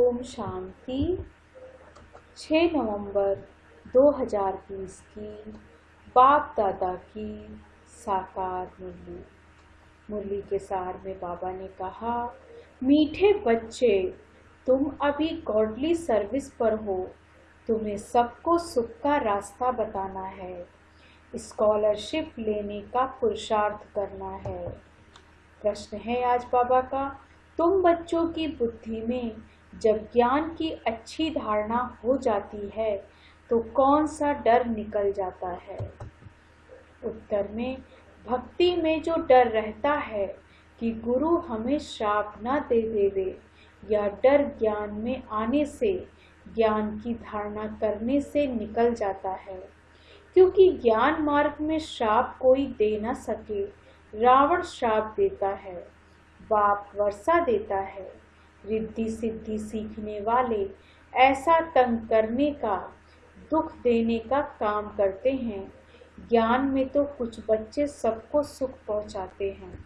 ओम शांति। 6 नवंबर 2020 की बाप दादा की साकार मुरली के सार में बाबा ने कहा, मीठे बच्चे, तुम अभी गॉडली सर्विस पर हो। तुम्हें सबको सुख का रास्ता बताना है, स्कॉलरशिप लेने का पुरुषार्थ करना है। प्रश्न है आज बाबा का, तुम बच्चों की बुद्धि में जब ज्ञान की अच्छी धारणा हो जाती है तो कौन सा डर निकल जाता है? उत्तर में, भक्ति में जो डर रहता है कि गुरु हमें श्राप न दे देवे, या डर ज्ञान में आने से, ज्ञान की धारणा करने से निकल जाता है। क्योंकि ज्ञान मार्ग में श्राप कोई दे न सके। रावण श्राप देता है, बाप वर्षा देता है। रिद्धि सिद्धि सीखने वाले ऐसा तंग करने का, दुख देने का काम करते हैं। ज्ञान में तो कुछ बच्चे सबको सुख पहुंचाते हैं।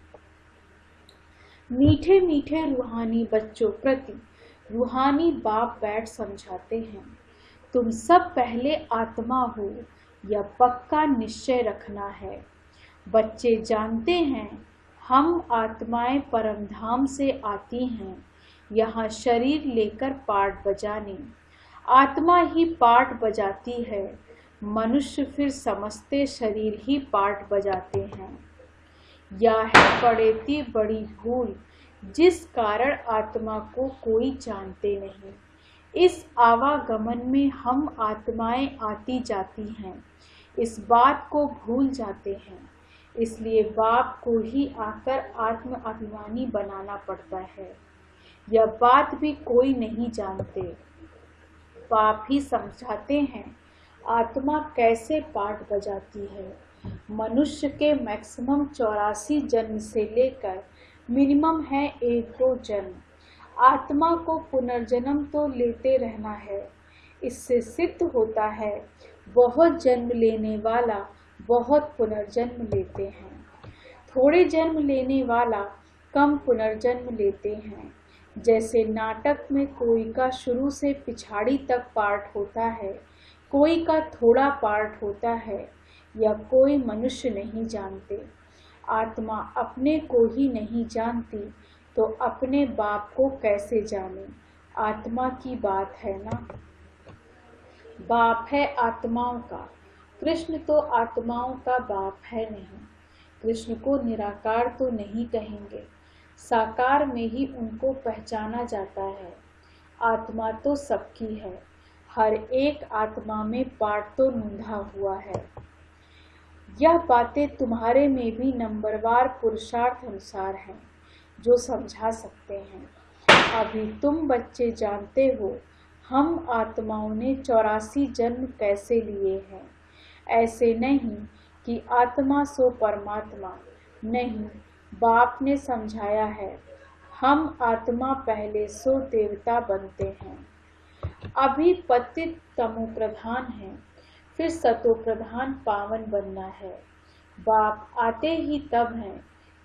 मीठे मीठे रूहानी बच्चों प्रति रूहानी बाप बैठ समझाते हैं, तुम सब पहले आत्मा हो, यह पक्का निश्चय रखना है। बच्चे जानते हैं हम आत्माएं परमधाम से आती हैं, यहाँ शरीर लेकर पाठ बजाने। आत्मा ही पाठ बजाती है, मनुष्य फिर समझते शरीर ही पाठ बजाते हैं। यह है पड़ेती बड़ी भूल, जिस कारण आत्मा को कोई जानते नहीं। इस आवागमन में हम आत्माएं आती जाती हैं, इस बात को भूल जाते हैं। इसलिए बाप को ही आकर आत्म अभिमानी बनाना पड़ता है। यह बात भी कोई नहीं जानते। बाप ही समझाते हैं आत्मा कैसे पाठ बजाती है। मनुष्य के मैक्सिमम 84 जन्म से लेकर मिनिमम है 1-2 जन्म। आत्मा को पुनर्जन्म तो लेते रहना है। इससे सिद्ध होता है बहुत जन्म लेने वाला बहुत पुनर्जन्म लेते हैं, थोड़े जन्म लेने वाला कम पुनर्जन्म लेते हैं। जैसे नाटक में कोई का शुरू से पिछाड़ी तक पार्ट होता है, कोई का थोड़ा पार्ट होता है, या कोई मनुष्य नहीं जानते। आत्मा अपने को ही नहीं जानती तो अपने बाप को कैसे जाने? आत्मा की बात है ना। बाप है आत्माओं का, कृष्ण तो आत्माओं का बाप है नहीं। कृष्ण को निराकार तो नहीं कहेंगे, साकार में ही उनको पहचाना जाता है। आत्मा तो सबकी है, हर एक आत्मा में पार्ट तो नूंधा हुआ है। यह बातें तुम्हारे में भी नंबरवार पुरुषार्थ अनुसार हैं, जो समझा सकते हैं। अभी तुम बच्चे जानते हो हम आत्माओं ने 84 जन्म कैसे लिए हैं। ऐसे नहीं कि आत्मा सो परमात्मा, नहीं, बाप ने समझाया है हम आत्मा पहले सो देवता बनते हैं। अभी पतित तमो प्रधान है, फिर सतो प्रधान पावन बनना है। बाप आते ही तब हैं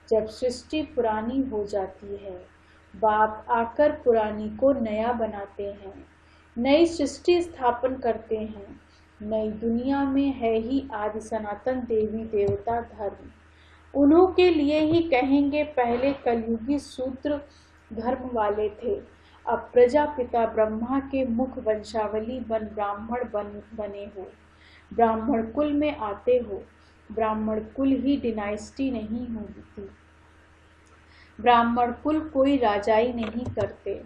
जब सृष्टि पुरानी हो जाती है। बाप आकर पुरानी को नया बनाते हैं, नई सृष्टि स्थापन करते हैं। नई दुनिया में है ही आदि सनातन देवी देवता धर्म। उन्हों के लिए ही कहेंगे पहले कलयुगी शूद्र धर्म वाले थे, अब प्रजापिता ब्रह्मा के मुख वंशावली ब्राह्मण बने हो। ब्राह्मण कुल में आते हो। ब्राह्मण कुल ही डिनाइस्टी नहीं होती। ब्राह्मण कुल कोई राजाई नहीं करते।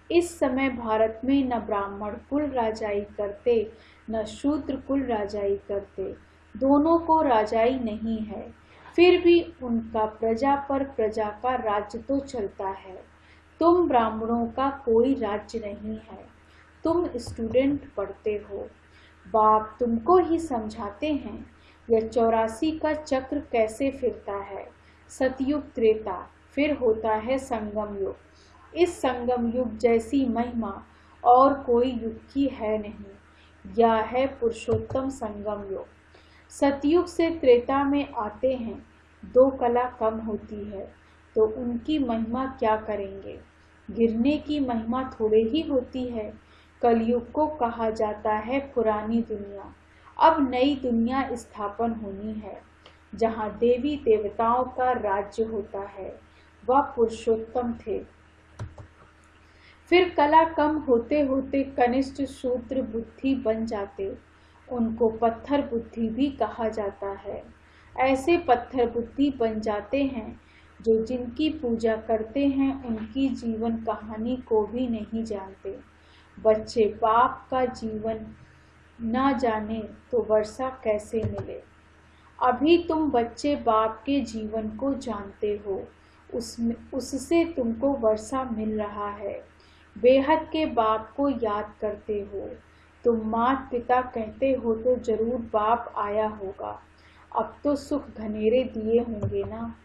इस समय भारत में न ब्राह्मण कुल राजाई करते, न शूद्र कुल राजाई करते। दोनों को राजाई नहीं है, फिर भी उनका प्रजा पर प्रजा का राज्य तो चलता है। तुम ब्राह्मणों का कोई राज्य नहीं है, तुम स्टूडेंट पढ़ते हो। बाप तुमको ही समझाते हैं यह 84 का चक्र कैसे फिरता है। सतयुग त्रेता, फिर होता है संगम युग। इस संगम युग जैसी महिमा और कोई युग की है नहीं। यह है पुरुषोत्तम संगम युग। सतयुग से त्रेता में आते हैं, 2 कला कम होती है तो उनकी महिमा क्या करेंगे। गिरने की महिमा थोड़े ही होती है। कलयुग को कहा जाता है पुरानी दुनिया। अब नई दुनिया स्थापन होनी है, जहाँ देवी देवताओं का राज्य होता है। वह पुरुषोत्तम थे। फिर कला कम होते होते कनिष्ठ शूद्र बुद्धि बन जाते। उनको पत्थर बुद्धि भी कहा जाता है। ऐसे पत्थर बुद्धि बन जाते हैं जो जिनकी पूजा करते हैं उनकी जीवन कहानी को भी नहीं जानते। बच्चे बाप का जीवन न जाने तो वर्षा कैसे मिले। अभी तुम बच्चे बाप के जीवन को जानते हो, उससे तुमको वर्षा मिल रहा है। बेहद के बाप को याद करते हो। तुम माता पिता कहते हो तो जरूर बाप आया होगा। अब तो सुख घनेरे दिए होंगे ना।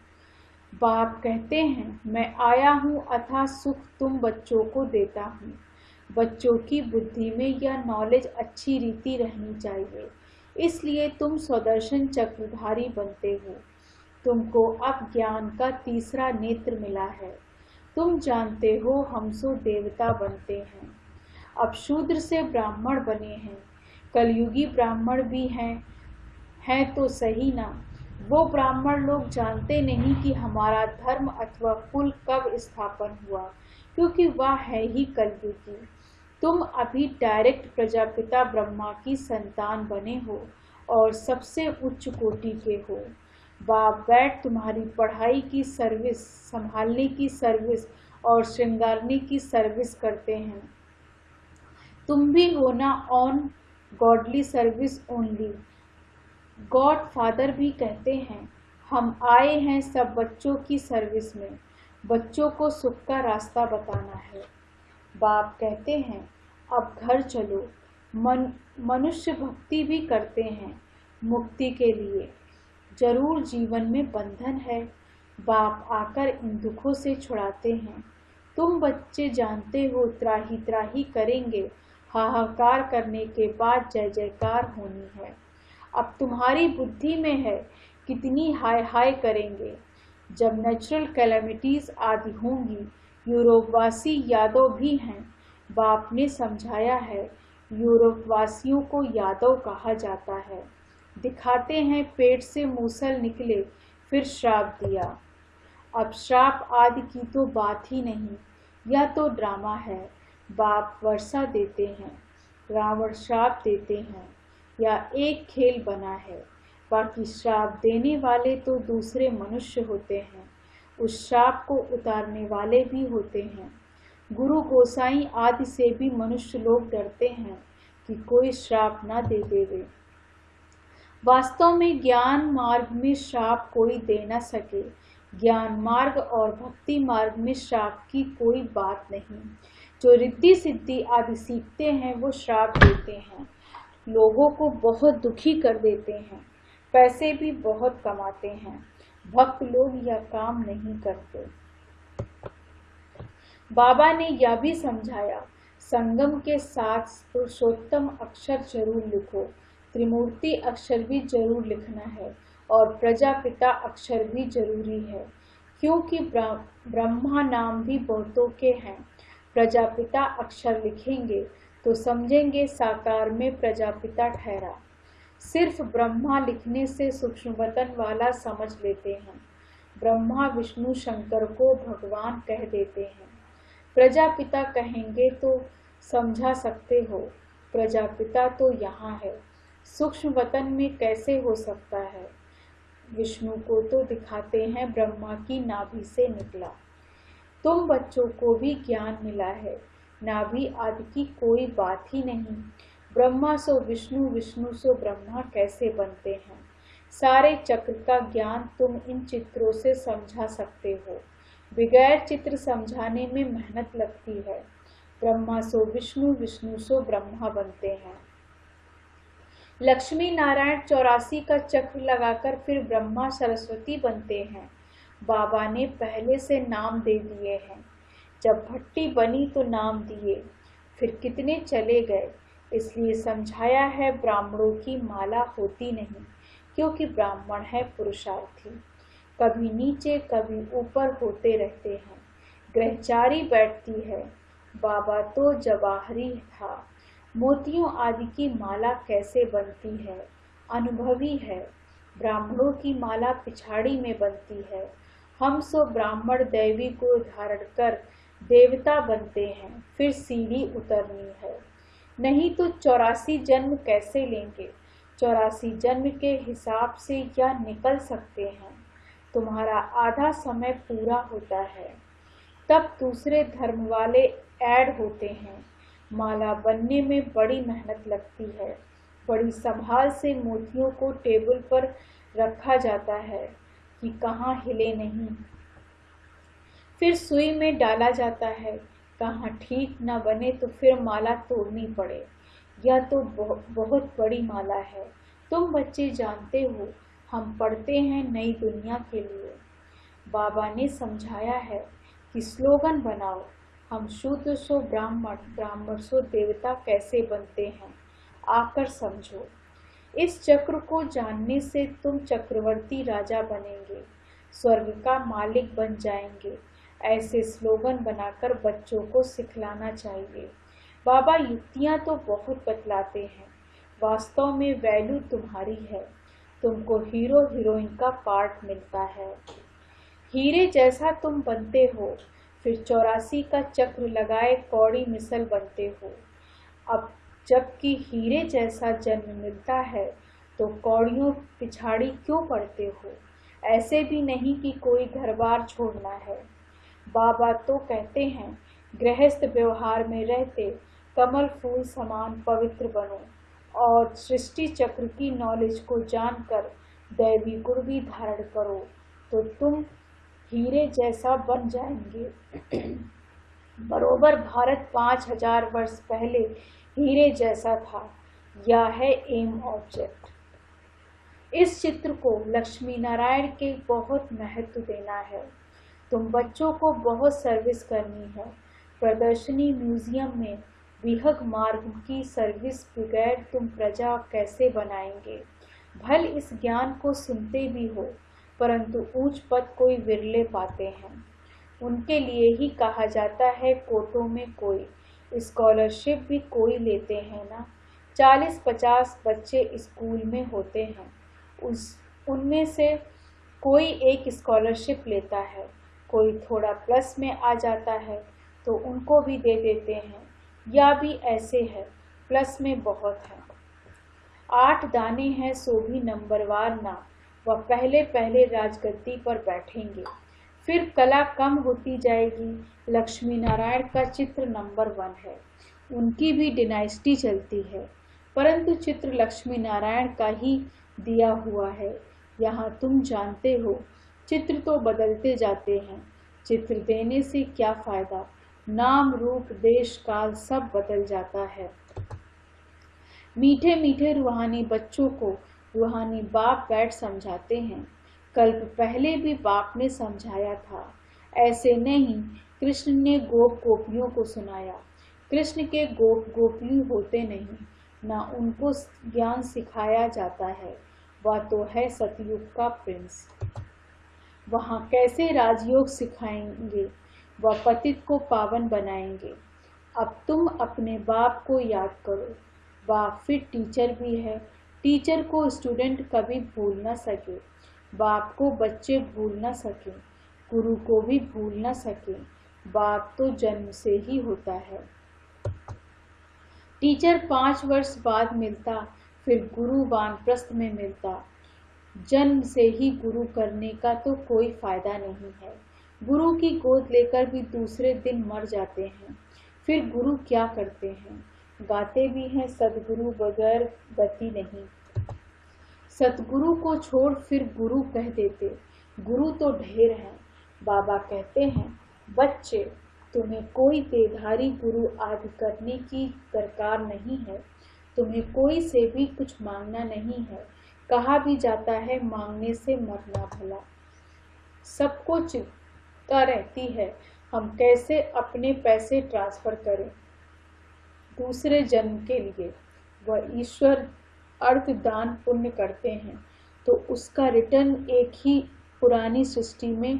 बाप कहते हैं मैं आया हूँ अथवा सुख तुम बच्चों को देता हूँ। बच्चों की बुद्धि में यह नॉलेज अच्छी रीति रहनी चाहिए, इसलिए तुम स्वदर्शन चक्रधारी बनते हो। तुमको अब ज्ञान का तीसरा नेत्र मिला है। तुम जानते हो हम सो देवता बनते हैं। अब शूद्र से ब्राह्मण बने हैं। कलयुगी ब्राह्मण भी हैं तो सही ना। वो ब्राह्मण लोग जानते नहीं कि हमारा धर्म अथवा कुल कब स्थापन हुआ, क्योंकि वह है ही कलयुगी। तुम अभी डायरेक्ट प्रजापिता ब्रह्मा की संतान बने हो और सबसे उच्च कोटि के हो। बाप बैठ तुम्हारी पढ़ाई की सर्विस, संभालने की सर्विस और श्रृंगारने की सर्विस करते हैं। तुम भी हो ना on godly service only. God father भी कहते हैं हम आए हैं सब बच्चों की सर्विस में। बच्चों को सुख का रास्ता बताना है। बाप कहते हैं अब घर चलो। मनुष्य भक्ति भी करते हैं मुक्ति के लिए। जरूर जीवन में बंधन है। बाप आकर इन दुखों से छुड़ाते हैं। तुम बच्चे जानते हो त्राही त्राही करेंगे। हाहाकार करने के बाद जय जयकार होनी है। अब तुम्हारी बुद्धि में है कितनी हाय हाय करेंगे। जब नेचुरल कैलेमिटीज आदि होंगी। यूरोपवासी यादव भी हैं। बाप ने समझाया है यूरोपवासियों को यादव कहा जाता है। दिखाते हैं पेट से मूसल निकले फिर श्राप दिया। अब श्राप आदि की तो बात ही नहीं, यह तो ड्रामा है। बाप वर्षा देते हैं, रावण श्राप देते हैं, या एक खेल बना है। बाकी श्राप देने वाले तो दूसरे मनुष्य होते हैं। उस श्राप को उतारने वाले भी होते हैं। गुरु गोसाई आदि से भी मनुष्य लोग डरते हैं कि कोई श्राप ना दे देवे। वास्तव में ज्ञान मार्ग में श्राप कोई दे न सके। ज्ञान मार्ग और भक्ति मार्ग में श्राप की कोई बात नहीं। जो रिद्धि सिद्धि आदि सीखते हैं वो श्राप देते हैं, लोगों को बहुत दुखी कर देते हैं, पैसे भी बहुत कमाते हैं। भक्त लोग यह काम नहीं करते। बाबा ने यह भी समझाया संगम के साथ पुरुषोत्तम अक्षर जरूर लिखो। त्रिमूर्ति अक्षर भी जरूर लिखना है और प्रजापिता अक्षर भी जरूरी है, क्योंकि ब्रह्मा नाम भी बहुतों के हैं। प्रजापिता अक्षर लिखेंगे तो समझेंगे साकार में प्रजापिता ठहरा। सिर्फ ब्रह्मा लिखने से सूक्ष्मवतन वाला समझ लेते हैं। ब्रह्मा विष्णु शंकर को भगवान कह देते हैं। प्रजापिता कहेंगे तो समझा सकते हो। प्रजापिता तो यहाँ है, सूक्ष्म वतन में कैसे हो सकता है। विष्णु को तो दिखाते हैं ब्रह्मा की नाभि से निकला। तुम बच्चों को भी ज्ञान मिला है। नाभि आदि की कोई बात ही नहीं। ब्रह्मा सो विष्णु, विष्णु सो ब्रह्मा कैसे बनते हैं। सारे चक्र का ज्ञान तुम इन चित्रों से समझा सकते हो। बगैर चित्र समझाने में मेहनत लगती है। ब्रह्मा सो विष्णु, विष्णु सो ब्रह्मा बनते हैं। लक्ष्मी नारायण 84 का चक्र लगाकर फिर ब्रह्मा सरस्वती बनते हैं। बाबा ने पहले से नाम दे दिए हैं। जब भट्टी बनी तो नाम दिए, फिर कितने चले गए। इसलिए समझाया है ब्राह्मणों की माला होती नहीं, क्योंकि ब्राह्मण है पुरुषार्थी। कभी नीचे कभी ऊपर होते रहते हैं। ग्रहचारी बैठती है। बाबा तो जवाहरी था। मोतियों आदि की माला कैसे बनती है, अनुभवी है। ब्राह्मणों की माला पिछाड़ी में बनती है। हम सो ब्राह्मण दैवी को धारण कर देवता बनते हैं, फिर सीढ़ी उतरनी है। नहीं तो 84 जन्म कैसे लेंगे? 84 जन्म के हिसाब से या निकल सकते हैं। तुम्हारा आधा समय पूरा होता है, तब दूसरे धर्म वाले ऐड होते हैं। माला बनने में बड़ी मेहनत लगती है। बड़ी संभाल से मोतियों को टेबल पर रखा जाता है कि कहाँ हिले नहीं। फिर सुई में डाला जाता है। कहाँ ठीक न बने तो फिर माला तोड़नी पड़े। यह तो बहुत बड़ी माला है। तुम बच्चे जानते हो, हम पढ़ते हैं नई दुनिया के लिए। बाबा ने समझाया है कि स्लोगन बनाओ, हम शूद्र सो ब्राह्मण, ब्राह्मण सो देवता कैसे बनते हैं, आकर समझो। इस चक्र को जानने से तुम चक्रवर्ती राजा बनेंगे, स्वर्ग का मालिक बन जाएंगे। ऐसे स्लोगन बनाकर बच्चों को सिखलाना चाहिए। बाबा युक्तियाँ तो बहुत बतलाते हैं, वास्तव में वैल्यू तुम्हारी है। तुमको हीरो हीरोइन का पार्ट मिलता है। हीरे जैसा तुम बनते हो, फिर 84 का चक्र लगाए कौड़ी मिसल बनते हो। अब जबकि हीरे जैसा जन्म मिलता है तो कौड़ियों पिछाड़ी क्यों पड़ते हो? ऐसे भी नहीं कि कोई घर बार छोड़ना है। बाबा तो कहते हैं गृहस्थ व्यवहार में रहते कमल फूल समान पवित्र बनो और सृष्टि चक्र की नॉलेज को जानकर दैवी गुण भी धारण करो, तो तुम हीरे जैसा बन जाएंगे। बरोबर भारत 5000 वर्ष पहले हीरे जैसा था। यह है एम ऑब्जेक्ट। इस चित्र को लक्ष्मी नारायण के बहुत महत्व देना है। तुम बच्चों को बहुत सर्विस करनी है। प्रदर्शनी म्यूजियम में विहग मार्ग की सर्विस बगैर तुम प्रजा कैसे बनाएंगे? भल इस ज्ञान को सुनते भी हो, परंतु ऊंच पद कोई विरले पाते हैं। उनके लिए ही कहा जाता है कोटों में कोई, स्कॉलरशिप भी कोई लेते हैं ना। 40-50 बच्चे स्कूल में होते हैं, उनमें से कोई एक स्कॉलरशिप लेता है। कोई थोड़ा प्लस में आ जाता है तो उनको भी दे देते हैं, या भी ऐसे है, प्लस में बहुत है। 8 दाने हैं सो भी नंबरवार ना, वह पहले पहले राजगद्दी पर बैठेंगे। फिर कला कम होती जाएगी। लक्ष्मी नारायण का चित्र नंबर 1 है, उनकी भी डिनाइस्टी चलती है, परंतु चित्र लक्ष्मी नारायण का ही दिया हुआ है। यहाँ तुम जानते हो चित्र तो बदलते जाते हैं। चित्र देने से क्या फायदा? नाम रूप देश काल सब बदल जाता है। मीठे मीठे रूहानी बच्चों को रूहानी बाप बैठ समझाते हैं। कल्प पहले भी बाप ने समझाया था। ऐसे नहीं कृष्ण ने गोप गोपियों को सुनाया। कृष्ण के गोप गोपी होते नहीं, ना उनको ज्ञान सिखाया जाता है। वह तो है सतयुग का प्रिंस। वहाँ कैसे राजयोग सिखाएंगे? वह पतित को पावन बनाएंगे। अब तुम अपने बाप को याद करो। बाप फिर टीचर भी है। टीचर को स्टूडेंट कभी भूल न सके, बाप को बच्चे भूल न सके, गुरु को भी भूल न सके। बाप तो जन्म से ही होता है। टीचर 5 वर्ष बाद मिलता, फिर गुरु वानप्रस्थ में मिलता। जन्म से ही गुरु करने का तो कोई फायदा नहीं है। गुरु की गोद लेकर भी दूसरे दिन मर जाते हैं। फिर गुरु क्या करते हैं? गाते भी हैं सदगुरु बगैर गति नहीं। सतगुरु को छोड़ फिर गुरु कह देते। गुरु तो ढेर हैं। बाबा कहते हैं बच्चे, तुम्हें कोई देधारी गुरु आदि करने की दरकार नहीं है। तुम्हें कोई से भी कुछ मांगना नहीं है। कहा भी जाता है मांगने से मरना भला। सबको चिंता रहती है हम कैसे अपने पैसे ट्रांसफर करें दूसरे जन्म के लिए। वह ईश्वर अर्थ दान पुण्य करते हैं तो उसका रिटर्न एक ही पुरानी सृष्टि में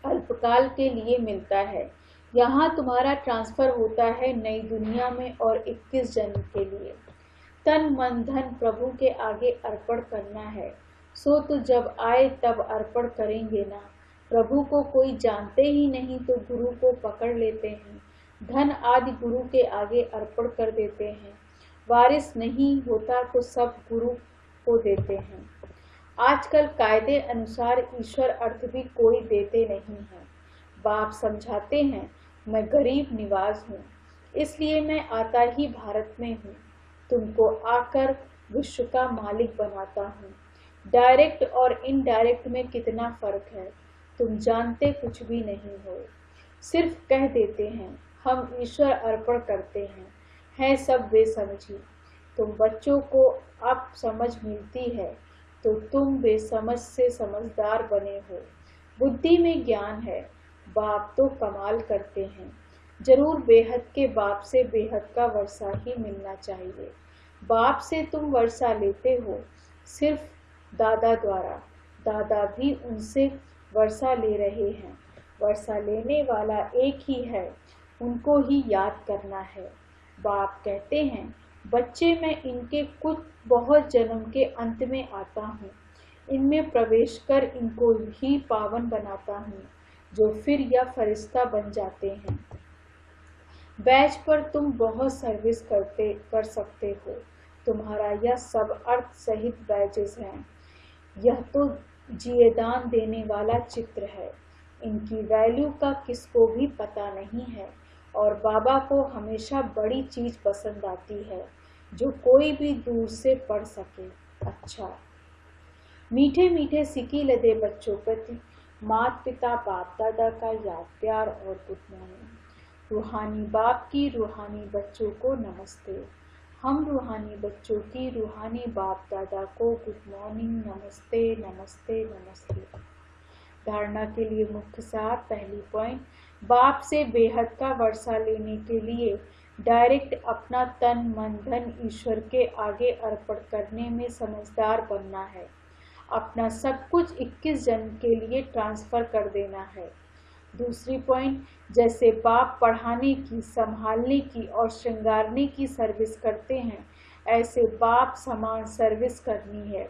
अल्पकाल के लिए मिलता है। यहाँ तुम्हारा ट्रांसफर होता है नई दुनिया में और 21 जन्म के लिए। तन मन धन प्रभु के आगे अर्पण करना है, सो तो जब आए तब अर्पण करेंगे ना। प्रभु को कोई जानते ही नहीं तो गुरु को पकड़ लेते हैं, धन आदि गुरु के आगे अर्पण कर देते हैं। वारिस नहीं होता तो सब गुरु को देते हैं। आजकल कायदे अनुसार ईश्वर अर्थ भी कोई देते नहीं है। बाप समझाते हैं, मैं गरीब निवाज हूँ, इसलिए मैं आता ही भारत में हूँ। तुमको आकर विश्व का मालिक बनाता हूँ। डायरेक्ट और इनडायरेक्ट में कितना फर्क है, तुम जानते कुछ भी नहीं हो। सिर्फ कह देते हैं हम ईश्वर अर्पण करते हैं सब बेसमझी। तुम बच्चों को अब समझ मिलती है तो तुम बेसमझ से समझदार बने हो। बुद्धि में ज्ञान है, बाप तो कमाल करते हैं। जरूर बेहद के बाप से बेहद का वर्षा ही मिलना चाहिए। बाप से तुम वर्षा लेते हो सिर्फ दादा द्वारा, दादा भी उनसे वर्षा ले रहे हैं। वर्षा लेने वाला एक ही है, उनको ही याद करना है। बाप कहते हैं बच्चे मैं इनके कुछ बहुत जन्म के अंत में आता हूँ, इनमें प्रवेश कर इनको ही पावन बनाता हूँ, जो फिर या फरिश्ता बन जाते हैं। बैच पर तुम बहुत सर्विस कर सकते हो। तुम्हारा यह सब अर्थ सहित बैचेस हैं। यह तो जिएदान देने वाला चित्र है। इनकी वैल्यू का किसको भी पता नहीं है और बाबा को हमेशा बड़ी चीज पसंद आती है जो कोई भी दूर से पढ़ सके। अच्छा, मीठे मीठे सिकी लदे बच्चों प्रति माता पिता बाप दादा का याद प्यार और गुड मॉर्निंग। रूहानी बाप की रूहानी बच्चों को नमस्ते। हम रूहानी बच्चों की रूहानी बाप दादा को गुड मॉर्निंग, नमस्ते नमस्ते नमस्ते। धारणा के लिए मुख्य सार। पहली पॉइंट, बाप से बेहद का वर्षा लेने के लिए डायरेक्ट अपना तन मन धन ईश्वर के आगे अर्पण करने में समझदार बनना है। अपना सब कुछ 21 जन्म के लिए ट्रांसफर कर देना है। दूसरी पॉइंट, जैसे बाप पढ़ाने की, संभालने की और श्रृंगारने की सर्विस करते हैं, ऐसे बाप समान सर्विस करनी है।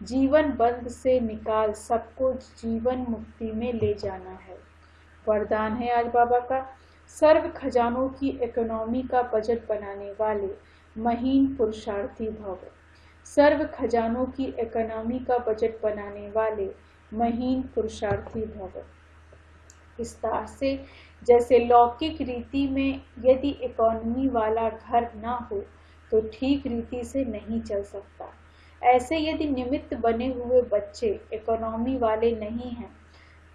जीवन बंध से निकाल सबको जीवन मुक्ति में ले जाना है। वरदान है आज बाबा का, सर्व खजानों की इकोनॉमी का बजट बनाने वाले महीन पुरुषार्थी भव। सर्व खजानों की इकोनॉमी का बजट बनाने वाले महीन पुरुषार्थी भव। विस्तार से, जैसे लौकिक रीति में यदि इकोनॉमी वाला घर ना हो तो ठीक रीति से नहीं चल सकता, ऐसे यदि निमित्त बने हुए बच्चे इकोनॉमी वाले नहीं हैं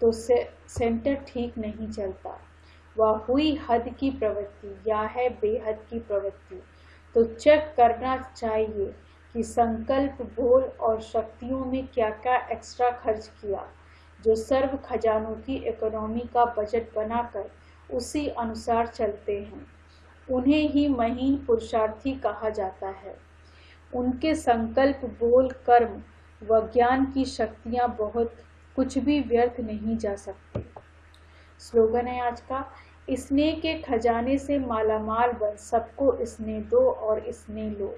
तो सेंटर ठीक नहीं चलता। वह हुई हद की प्रवृत्ति या है बेहद की प्रवृत्ति, तो चेक करना चाहिए कि संकल्प, बोल और शक्तियों में क्या क्या एक्स्ट्रा खर्च किया। जो सर्व खजानों की इकोनॉमी का बजट बनाकर उसी अनुसार चलते हैं, उन्हें ही महीन पुरुषार्थी कहा जाता है। उनके संकल्प, बोल, कर्म व ज्ञान की शक्तियाँ बहुत कुछ भी व्यर्थ नहीं जा सकती। स्लोगन है आज का, स्नेह के खजाने से मालामाल बन सबको स्नेह दो और स्नेह लो।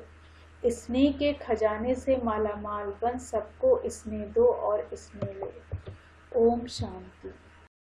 स्नेह के खजाने से मालामाल बन सबको स्नेह दो और स्नेह लो। ओम शांति।